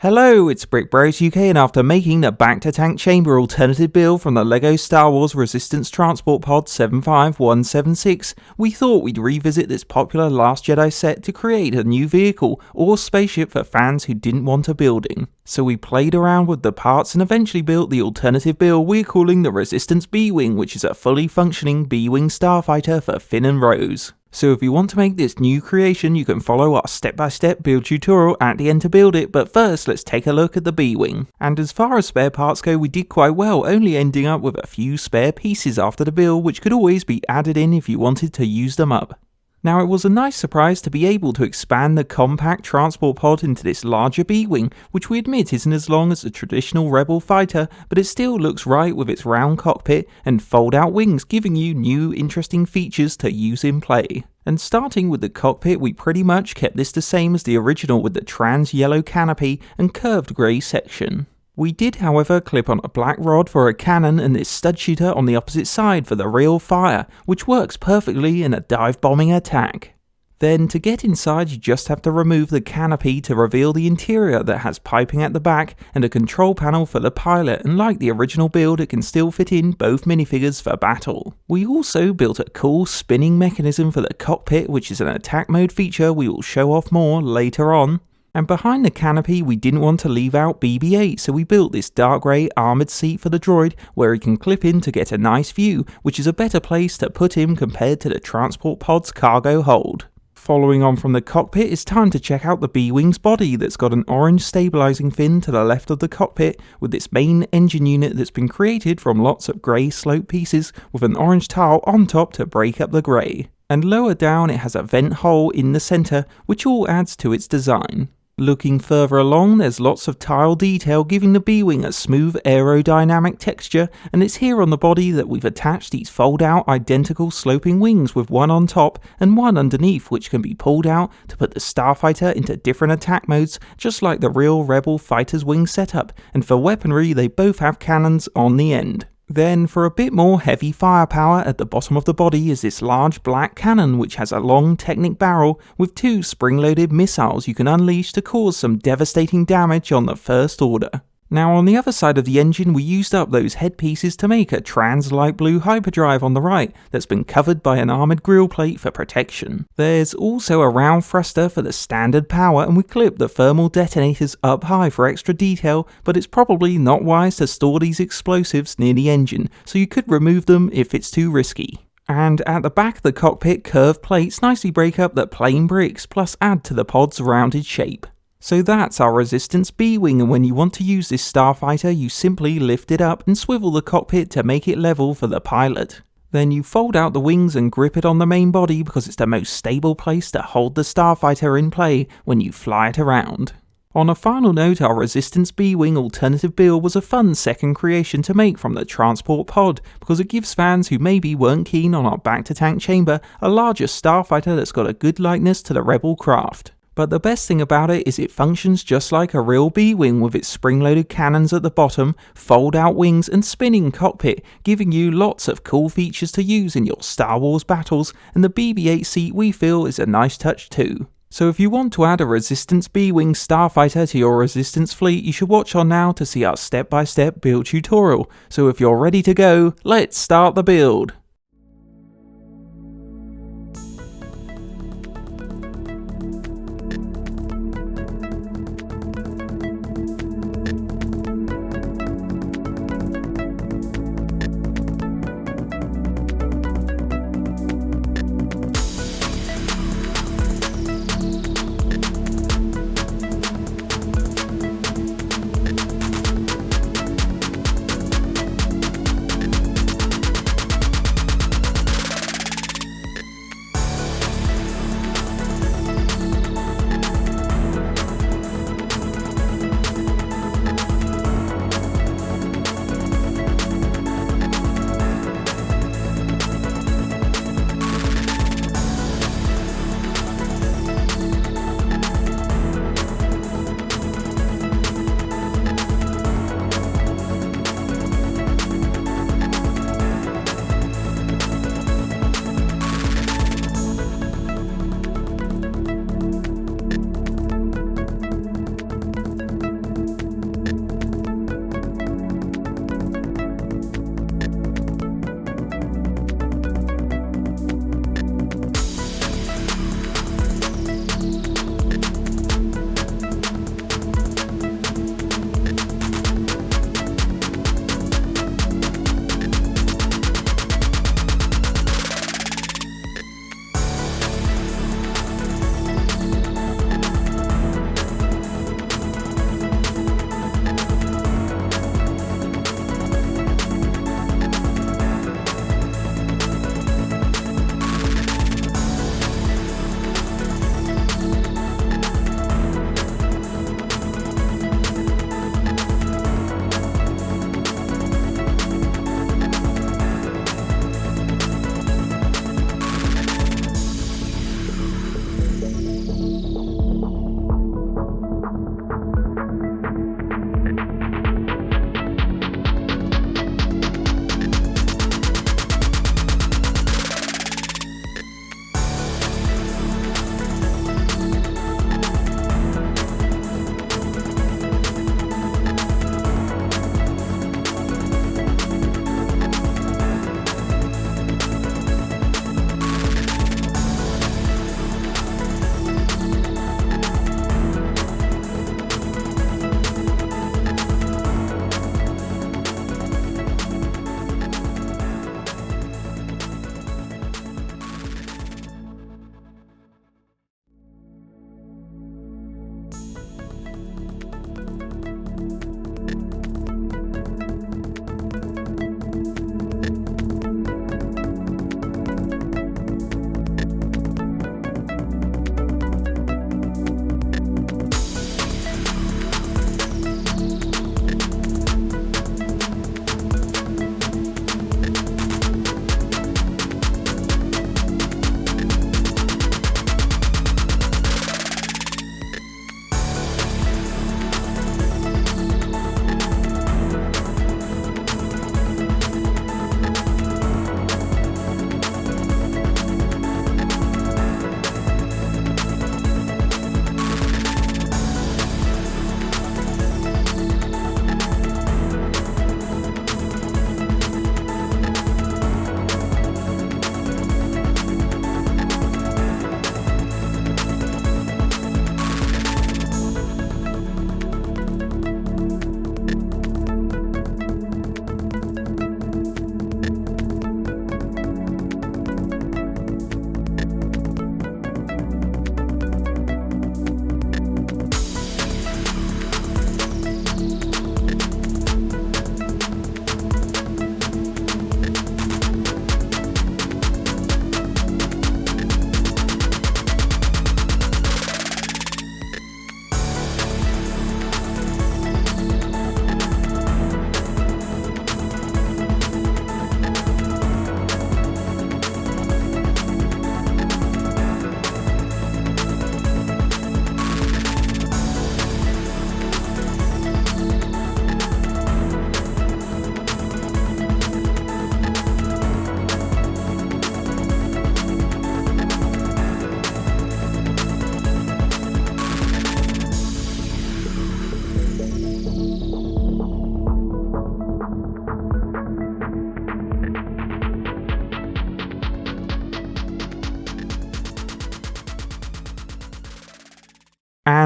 Hello, it's BrickBros UK, and after making the BACTA-TANK chamber alternative build from the LEGO Star Wars Resistance Transport Pod 75176, we thought we'd revisit this popular Last Jedi set to create a new vehicle or spaceship for fans who didn't want a building. So we played around with the parts and eventually built the alternative build we're calling the Resistance B-Wing, which is a fully functioning B-Wing starfighter for Finn and Rose. So if you want to make this new creation, you can follow our step-by-step build tutorial at the end to build it, but first let's take a look at the B-Wing. And as far as spare parts go, we did quite well, only ending up with a few spare pieces after the build, which could always be added in if you wanted to use them up. Now, it was a nice surprise to be able to expand the compact transport pod into this larger B-Wing, which we admit isn't as long as a traditional Rebel fighter, but it still looks right with its round cockpit and fold-out wings, giving you new interesting features to use in play. And starting with the cockpit, we pretty much kept this the same as the original with the trans yellow canopy and curved grey section. We did, however, clip on a black rod for a cannon and this stud shooter on the opposite side for the real fire, which works perfectly in a dive bombing attack. Then, to get inside, you just have to remove the canopy to reveal the interior that has piping at the back and a control panel for the pilot, and like the original build, it can still fit in both minifigures for battle. We also built a cool spinning mechanism for the cockpit, which is an attack mode feature we will show off more later on. And behind the canopy, we didn't want to leave out BB-8, so we built this dark grey armoured seat for the droid where he can clip in to get a nice view, which is a better place to put him compared to the transport pod's cargo hold. Following on from the cockpit, it's time to check out the B-Wing's body that's got an orange stabilising fin to the left of the cockpit with this main engine unit that's been created from lots of grey slope pieces with an orange tile on top to break up the grey. And lower down it has a vent hole in the centre, which all adds to its design. Looking further along, there's lots of tile detail giving the B-Wing a smooth aerodynamic texture, and it's here on the body that we've attached these fold-out identical sloping wings with one on top and one underneath, which can be pulled out to put the starfighter into different attack modes, just like the real Rebel fighter's wing setup, and for weaponry they both have cannons on the end. Then, for a bit more heavy firepower, at the bottom of the body is this large black cannon which has a long Technic barrel with two spring-loaded missiles you can unleash to cause some devastating damage on the First Order. Now, on the other side of the engine, we used up those headpieces to make a trans light blue hyperdrive on the right that's been covered by an armoured grille plate for protection. There's also a round thruster for the standard power, and we clipped the thermal detonators up high for extra detail, but it's probably not wise to store these explosives near the engine, so you could remove them if it's too risky. And at the back of the cockpit, curved plates nicely break up the plain bricks, plus add to the pod's rounded shape. So that's our Resistance B-Wing, and when you want to use this starfighter, you simply lift it up and swivel the cockpit to make it level for the pilot. Then you fold out the wings and grip it on the main body because it's the most stable place to hold the starfighter in play when you fly it around. On a final note, our Resistance B-Wing alternative build was a fun second creation to make from the transport pod, because it gives fans who maybe weren't keen on our BACTA-TANK chamber a larger starfighter that's got a good likeness to the Rebel craft. But the best thing about it is it functions just like a real B-Wing with its spring-loaded cannons at the bottom, fold-out wings and spinning cockpit, giving you lots of cool features to use in your Star Wars battles, and the BB-8 seat we feel is a nice touch too. So if you want to add a Resistance B-Wing starfighter to your Resistance fleet, you should watch on now to see our step-by-step build tutorial. So if you're ready to go, let's start the build!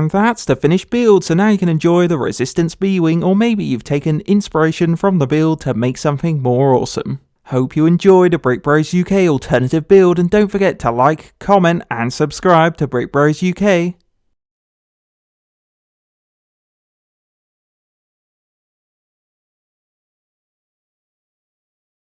And that's the finished build, so now you can enjoy the Resistance B-Wing, or maybe you've taken inspiration from the build to make something more awesome. Hope you enjoyed a Brick Bros UK alternative build, and don't forget to like, comment and subscribe to Brick Bros UK.